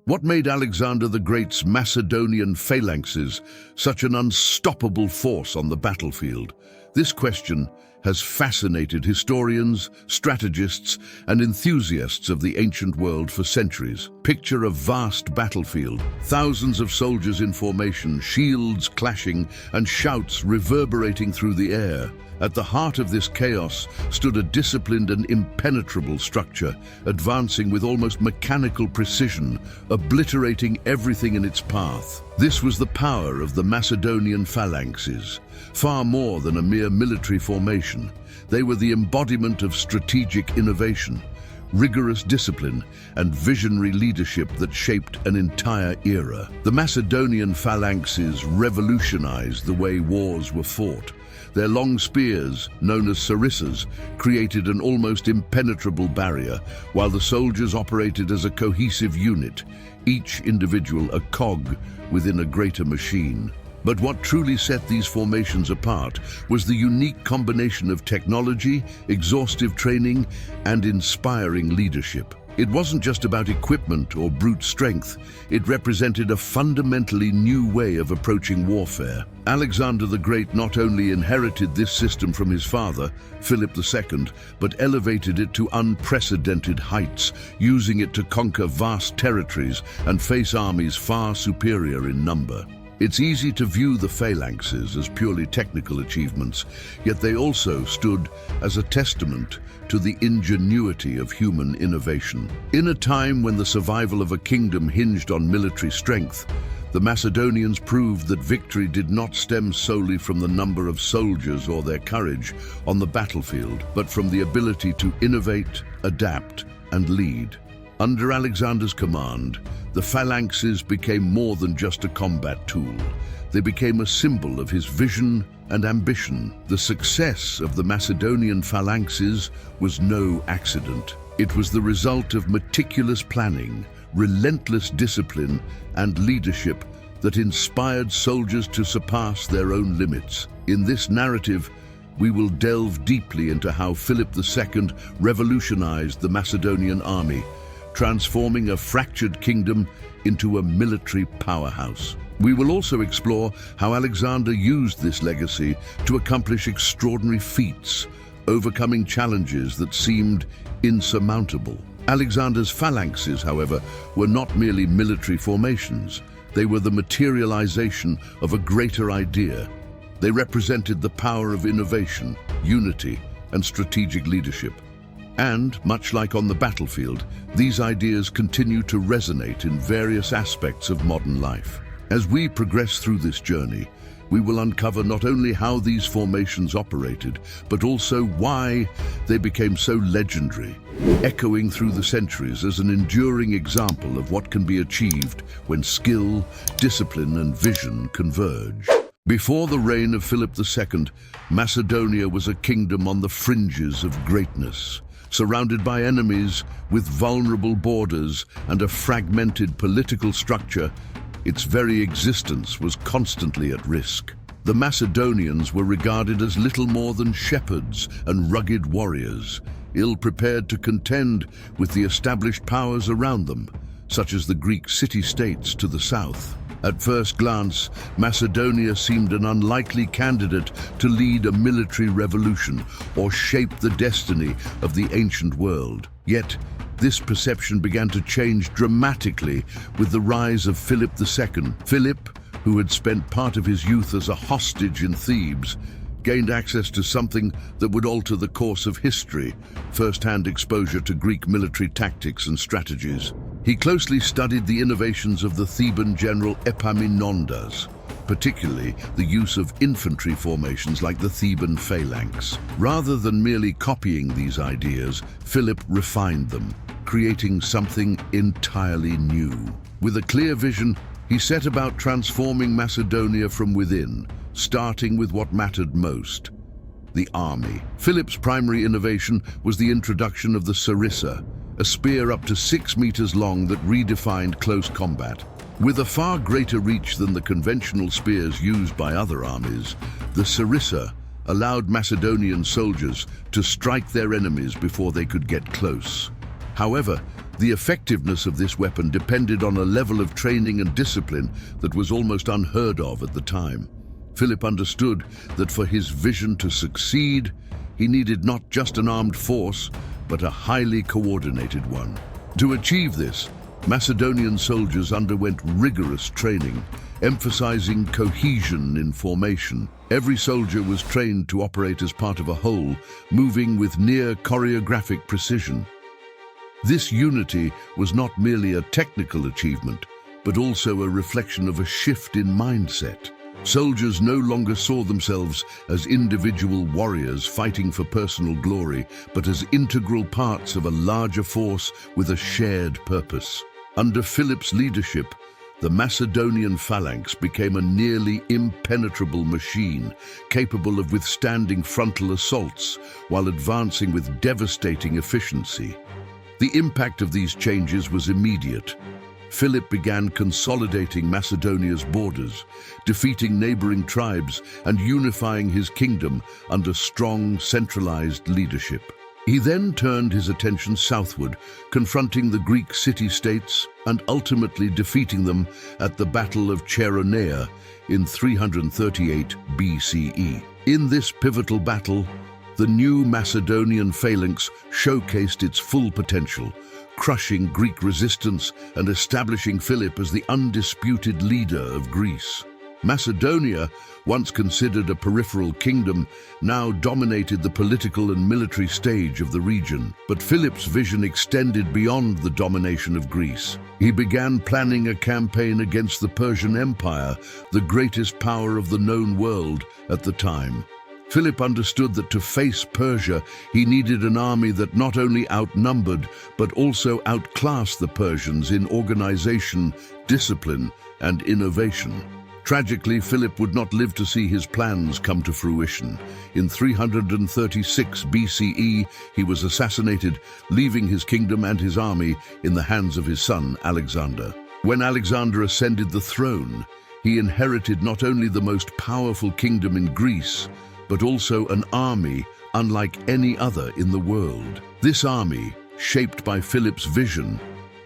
What made Alexander the Great's Macedonian phalanxes such an unstoppable force on the battlefield? This question has fascinated historians, strategists, and enthusiasts of the ancient world for centuries. Picture a vast battlefield, thousands of soldiers in formation, shields clashing, and shouts reverberating through the air. At the heart of this chaos stood a disciplined and impenetrable structure, advancing with almost mechanical precision, obliterating everything in its path. This was the power of the Macedonian phalanxes. Far more than a mere military formation, they were the embodiment of strategic innovation, rigorous discipline, and visionary leadership that shaped an entire era. The Macedonian phalanxes revolutionized the way wars were fought. Their long spears, known as sarissas, created an almost impenetrable barrier, while the soldiers operated as a cohesive unit, each individual a cog within a greater machine. But what truly set these formations apart was the unique combination of technology, exhaustive training, and inspiring leadership. It wasn't just about equipment or brute strength. It represented a fundamentally new way of approaching warfare. Alexander the Great not only inherited this system from his father, Philip II, but elevated it to unprecedented heights, using it to conquer vast territories and face armies far superior in number. It's easy to view the phalanxes as purely technical achievements, yet they also stood as a testament to the ingenuity of human innovation. In a time when the survival of a kingdom hinged on military strength, the Macedonians proved that victory did not stem solely from the number of soldiers or their courage on the battlefield, but from the ability to innovate, adapt, and lead. Under Alexander's command, the phalanxes became more than just a combat tool. They became a symbol of his vision and ambition. The success of the Macedonian phalanxes was no accident. It was the result of meticulous planning, relentless discipline, and leadership that inspired soldiers to surpass their own limits. In this narrative, we will delve deeply into how Philip II revolutionized the Macedonian army, transforming a fractured kingdom into a military powerhouse. We will also explore how Alexander used this legacy to accomplish extraordinary feats, overcoming challenges that seemed insurmountable. Alexander's phalanxes, however, were not merely military formations. They were the materialization of a greater idea. They represented the power of innovation, unity, and strategic leadership. And, much like on the battlefield, these ideas continue to resonate in various aspects of modern life. As we progress through this journey, we will uncover not only how these formations operated, but also why they became so legendary, echoing through the centuries as an enduring example of what can be achieved when skill, discipline, and vision converge. Before the reign of Philip II, Macedonia was a kingdom on the fringes of greatness. Surrounded by enemies, with vulnerable borders and a fragmented political structure, its very existence was constantly at risk. The Macedonians were regarded as little more than shepherds and rugged warriors, ill-prepared to contend with the established powers around them, such as the Greek city-states to the south. At first glance, Macedonia seemed an unlikely candidate to lead a military revolution or shape the destiny of the ancient world. Yet, this perception began to change dramatically with the rise of Philip II. Philip, who had spent part of his youth as a hostage in Thebes, gained access to something that would alter the course of history, first-hand exposure to Greek military tactics and strategies. He closely studied the innovations of the Theban general Epaminondas, particularly the use of infantry formations like the Theban phalanx. Rather than merely copying these ideas, Philip refined them, creating something entirely new. With a clear vision, he set about transforming Macedonia from within, starting with what mattered most: the army. Philip's primary innovation was the introduction of the sarissa, a spear up to 6 meters long that redefined close combat. With a far greater reach than the conventional spears used by other armies, the sarissa allowed Macedonian soldiers to strike their enemies before they could get close. However, The effectiveness of this weapon depended on a level of training and discipline that was almost unheard of at the time. Philip understood that for his vision to succeed, he needed not just an armed force, but a highly coordinated one. To achieve this, Macedonian soldiers underwent rigorous training, emphasizing cohesion in formation. Every soldier was trained to operate as part of a whole, moving with near choreographic precision. This unity was not merely a technical achievement, but also a reflection of a shift in mindset. Soldiers no longer saw themselves as individual warriors fighting for personal glory, but as integral parts of a larger force with a shared purpose. Under Philip's leadership, the Macedonian Phalanx became a nearly impenetrable machine, capable of withstanding frontal assaults while advancing with devastating efficiency. The impact of these changes was immediate. Philip began consolidating Macedonia's borders, defeating neighboring tribes and unifying his kingdom under strong, centralized leadership. He then turned his attention southward, confronting the Greek city-states and ultimately defeating them at the Battle of Chaeronea in 338 BCE. In this pivotal battle, the new Macedonian Phalanx showcased its full potential, crushing Greek resistance and establishing Philip as the undisputed leader of Greece. Macedonia, once considered a peripheral kingdom, now dominated the political and military stage of the region. But Philip's vision extended beyond the domination of Greece. He began planning a campaign against the Persian Empire, the greatest power of the known world at the time. Philip understood that to face Persia, he needed an army that not only outnumbered, but also outclassed the Persians in organization, discipline, and innovation. Tragically, Philip would not live to see his plans come to fruition. In 336 BCE, he was assassinated, leaving his kingdom and his army in the hands of his son, Alexander. When Alexander ascended the throne, he inherited not only the most powerful kingdom in Greece, but also an army unlike any other in the world. This army, shaped by Philip's vision,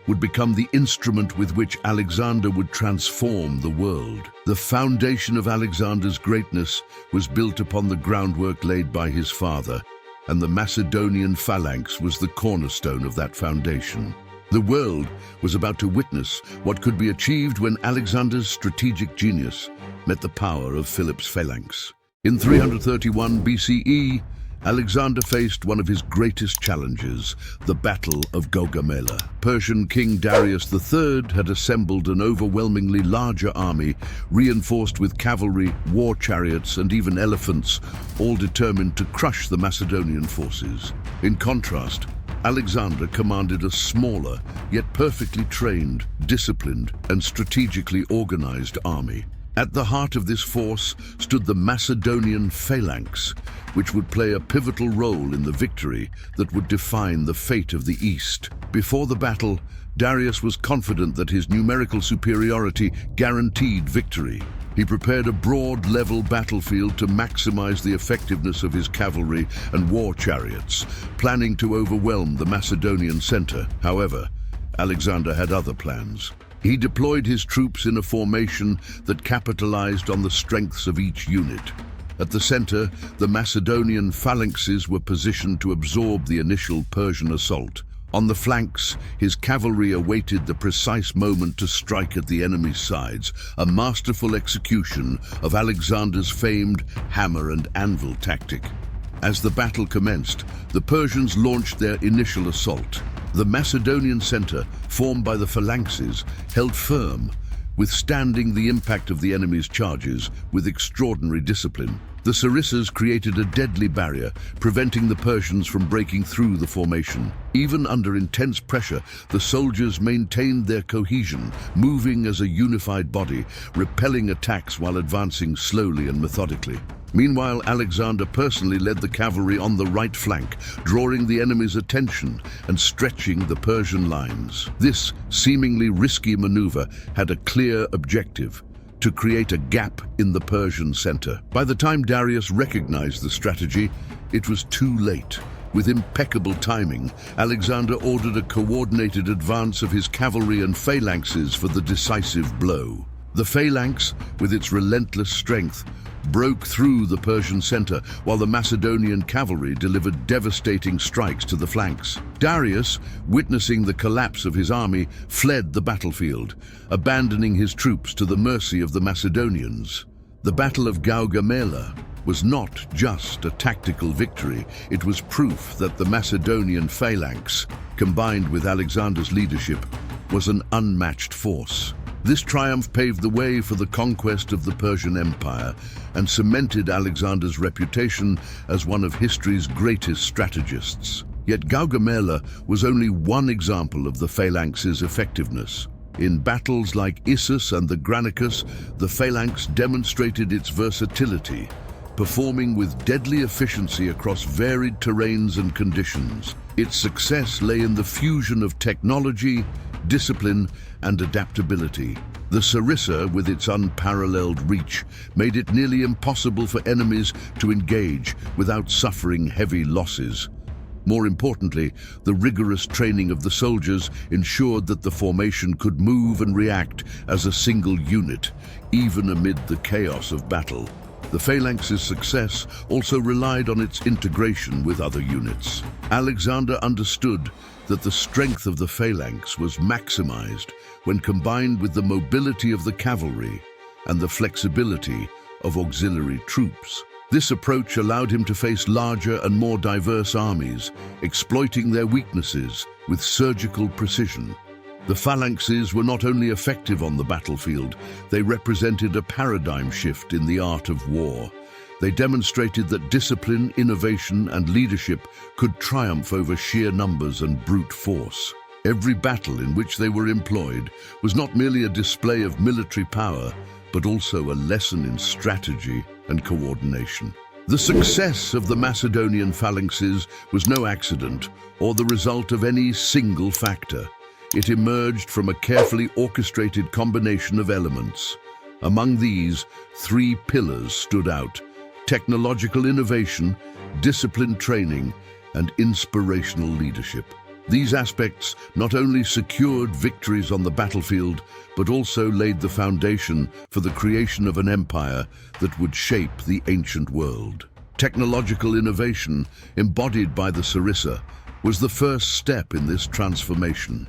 would become the instrument with which Alexander would transform the world. The foundation of Alexander's greatness was built upon the groundwork laid by his father, and the Macedonian Phalanx was the cornerstone of that foundation. The world was about to witness what could be achieved when Alexander's strategic genius met the power of Philip's Phalanx. In 331 BCE, Alexander faced one of his greatest challenges, the Battle of Gaugamela. Persian King Darius III had assembled an overwhelmingly larger army, reinforced with cavalry, war chariots, and even elephants, all determined to crush the Macedonian forces. In contrast, Alexander commanded a smaller, yet perfectly trained, disciplined, and strategically organized army. At the heart of this force stood the Macedonian Phalanx, which would play a pivotal role in the victory that would define the fate of the East. Before the battle, Darius was confident that his numerical superiority guaranteed victory. He prepared a broad, level battlefield to maximize the effectiveness of his cavalry and war chariots, planning to overwhelm the Macedonian center. However, Alexander had other plans. He deployed his troops in a formation that capitalized on the strengths of each unit. At the center, the Macedonian phalanxes were positioned to absorb the initial Persian assault. On the flanks, his cavalry awaited the precise moment to strike at the enemy's sides, a masterful execution of Alexander's famed hammer and anvil tactic. As the battle commenced, the Persians launched their initial assault. The Macedonian center, formed by the phalanxes, held firm, withstanding the impact of the enemy's charges with extraordinary discipline. The sarissas created a deadly barrier, preventing the Persians from breaking through the formation. Even under intense pressure, the soldiers maintained their cohesion, moving as a unified body, repelling attacks while advancing slowly and methodically. Meanwhile, Alexander personally led the cavalry on the right flank, drawing the enemy's attention and stretching the Persian lines. This seemingly risky maneuver had a clear objective: to create a gap in the Persian center. By the time Darius recognized the strategy, it was too late. With impeccable timing, Alexander ordered a coordinated advance of his cavalry and phalanxes for the decisive blow. The phalanx, with its relentless strength, broke through the Persian center, while the Macedonian cavalry delivered devastating strikes to the flanks. Darius, witnessing the collapse of his army, fled the battlefield, abandoning his troops to the mercy of the Macedonians. The Battle of Gaugamela was not just a tactical victory, it was proof that the Macedonian Phalanx, combined with Alexander's leadership, was an unmatched force. This triumph paved the way for the conquest of the Persian Empire and cemented Alexander's reputation as one of history's greatest strategists. Yet Gaugamela was only one example of the phalanx's effectiveness. In battles like Issus and the Granicus, the phalanx demonstrated its versatility, performing with deadly efficiency across varied terrains and conditions. Its success lay in the fusion of technology, discipline, and adaptability. The sarissa, with its unparalleled reach, made it nearly impossible for enemies to engage without suffering heavy losses. More importantly, the rigorous training of the soldiers ensured that the formation could move and react as a single unit, even amid the chaos of battle. The phalanx's success also relied on its integration with other units. Alexander understood that the strength of the phalanx was maximized when combined with the mobility of the cavalry and the flexibility of auxiliary troops. This approach allowed him to face larger and more diverse armies, exploiting their weaknesses with surgical precision. The phalanxes were not only effective on the battlefield, they represented a paradigm shift in the art of war. They demonstrated that discipline, innovation, and leadership could triumph over sheer numbers and brute force. Every battle in which they were employed was not merely a display of military power, but also a lesson in strategy and coordination. The success of the Macedonian phalanxes was no accident or the result of any single factor. It emerged from a carefully orchestrated combination of elements. Among these, three pillars stood out: technological innovation, disciplined training, and inspirational leadership. These aspects not only secured victories on the battlefield, but also laid the foundation for the creation of an empire that would shape the ancient world. Technological innovation, embodied by the sarissa, was the first step in this transformation.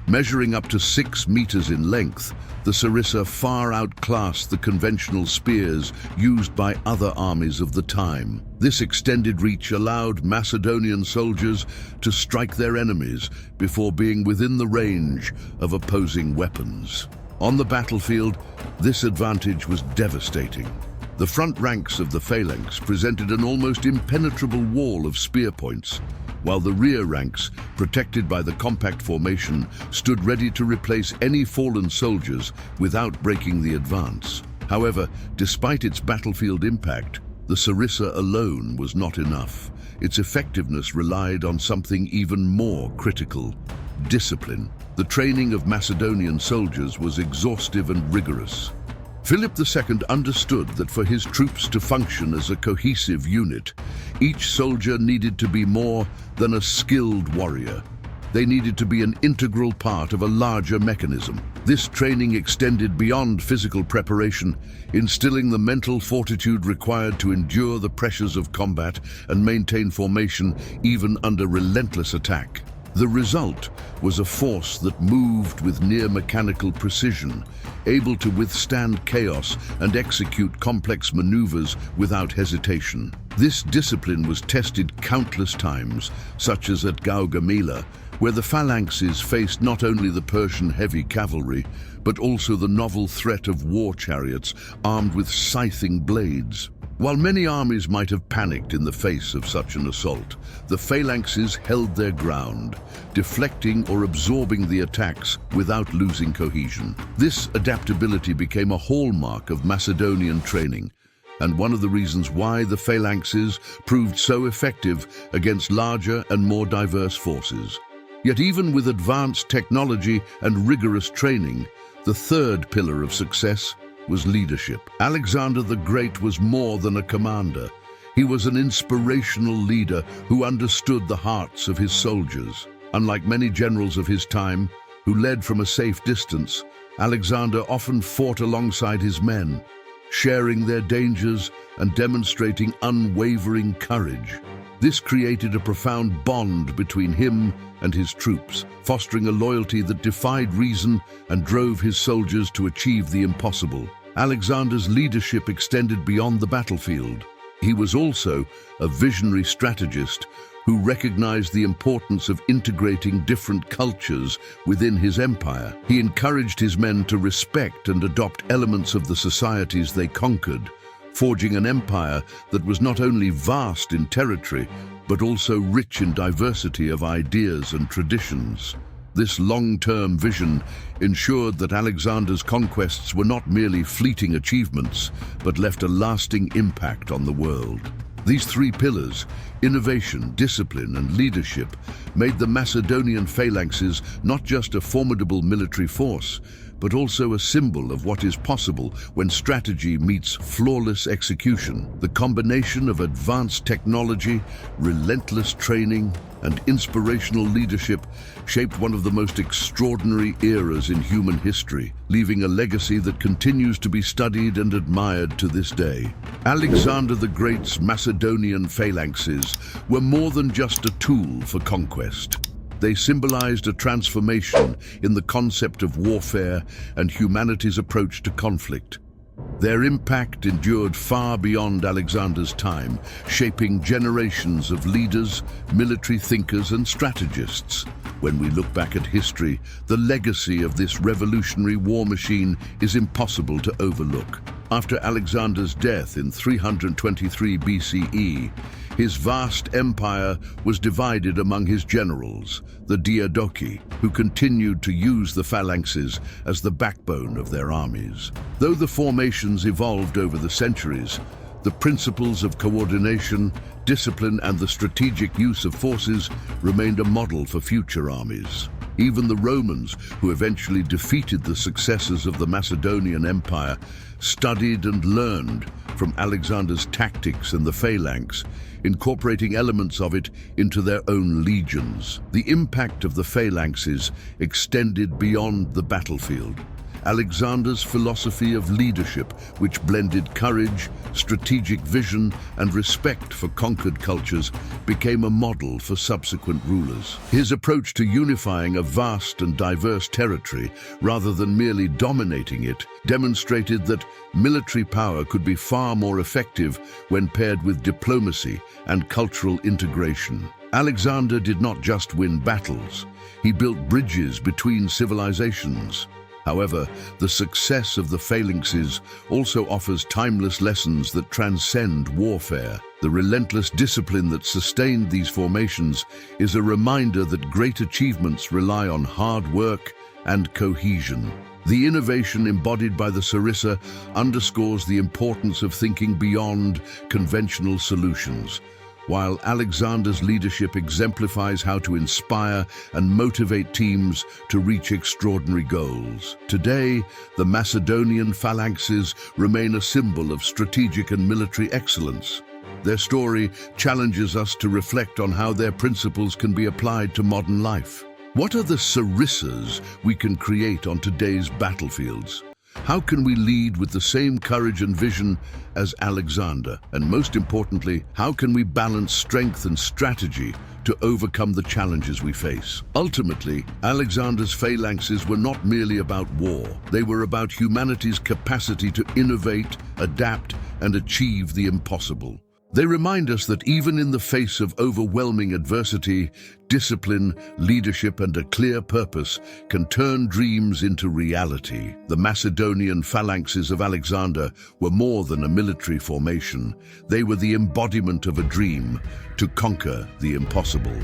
Measuring up to 6 meters in length, the sarissa far outclassed the conventional spears used by other armies of the time. This extended reach allowed Macedonian soldiers to strike their enemies before being within the range of opposing weapons. On the battlefield, this advantage was devastating. The front ranks of the phalanx presented an almost impenetrable wall of spear points, while the rear ranks, protected by the compact formation, stood ready to replace any fallen soldiers without breaking the advance. However, despite its battlefield impact, the sarissa alone was not enough. Its effectiveness relied on something even more critical: discipline. The training of Macedonian soldiers was exhaustive and rigorous. Philip II understood that for his troops to function as a cohesive unit, each soldier needed to be more than a skilled warrior. They needed to be an integral part of a larger mechanism. This training extended beyond physical preparation, instilling the mental fortitude required to endure the pressures of combat and maintain formation even under relentless attack. The result was a force that moved with near-mechanical precision, able to withstand chaos and execute complex maneuvers without hesitation. This discipline was tested countless times, such as at Gaugamela, where the phalanxes faced not only the Persian heavy cavalry, but also the novel threat of war chariots armed with scything blades. While many armies might have panicked in the face of such an assault, the phalanxes held their ground, deflecting or absorbing the attacks without losing cohesion. This adaptability became a hallmark of Macedonian training, and one of the reasons why the phalanxes proved so effective against larger and more diverse forces. Yet even with advanced technology and rigorous training, the third pillar of success was leadership. Alexander the Great was more than a commander. He was an inspirational leader who understood the hearts of his soldiers. Unlike many generals of his time, who led from a safe distance, Alexander often fought alongside his men, sharing their dangers and demonstrating unwavering courage. This created a profound bond between him and his troops, fostering a loyalty that defied reason and drove his soldiers to achieve the impossible. Alexander's leadership extended beyond the battlefield. He was also a visionary strategist who recognized the importance of integrating different cultures within his empire. He encouraged his men to respect and adopt elements of the societies they conquered, forging an empire that was not only vast in territory, but also rich in diversity of ideas and traditions. This long-term vision ensured that Alexander's conquests were not merely fleeting achievements, but left a lasting impact on the world. These three pillars, innovation, discipline, and leadership, made the Macedonian phalanxes not just a formidable military force, but also a symbol of what is possible when strategy meets flawless execution. The combination of advanced technology, relentless training, and inspirational leadership shaped one of the most extraordinary eras in human history, leaving a legacy that continues to be studied and admired to this day. Alexander the Great's Macedonian phalanxes were more than just a tool for conquest. They symbolized a transformation in the concept of warfare and humanity's approach to conflict. Their impact endured far beyond Alexander's time, shaping generations of leaders, military thinkers, and strategists. When we look back at history, the legacy of this revolutionary war machine is impossible to overlook. After Alexander's death in 323 BCE, his vast empire was divided among his generals, the Diadochi, who continued to use the phalanxes as the backbone of their armies. Though the formations evolved over the centuries, the principles of coordination, discipline, and the strategic use of forces remained a model for future armies. Even the Romans, who eventually defeated the successors of the Macedonian Empire, studied and learned from Alexander's tactics and the phalanx, incorporating elements of it into their own legions. The impact of the phalanxes extended beyond the battlefield. Alexander's philosophy of leadership, which blended courage, strategic vision, and respect for conquered cultures, became a model for subsequent rulers. His approach to unifying a vast and diverse territory, rather than merely dominating it, demonstrated that military power could be far more effective when paired with diplomacy and cultural integration. Alexander did not just win battles, he built bridges between civilizations. However, the success of the phalanxes also offers timeless lessons that transcend warfare. The relentless discipline that sustained these formations is a reminder that great achievements rely on hard work and cohesion. The innovation embodied by the sarissa underscores the importance of thinking beyond conventional solutions, while Alexander's leadership exemplifies how to inspire and motivate teams to reach extraordinary goals. Today, the Macedonian phalanxes remain a symbol of strategic and military excellence. Their story challenges us to reflect on how their principles can be applied to modern life. What are the sarissas we can create on today's battlefields? How can we lead with the same courage and vision as Alexander? And most importantly, how can we balance strength and strategy to overcome the challenges we face? Ultimately, Alexander's phalanxes were not merely about war. They were about humanity's capacity to innovate, adapt, and achieve the impossible. They remind us that even in the face of overwhelming adversity, discipline, leadership, and a clear purpose can turn dreams into reality. The Macedonian phalanxes of Alexander were more than a military formation. They were the embodiment of a dream to conquer the impossible.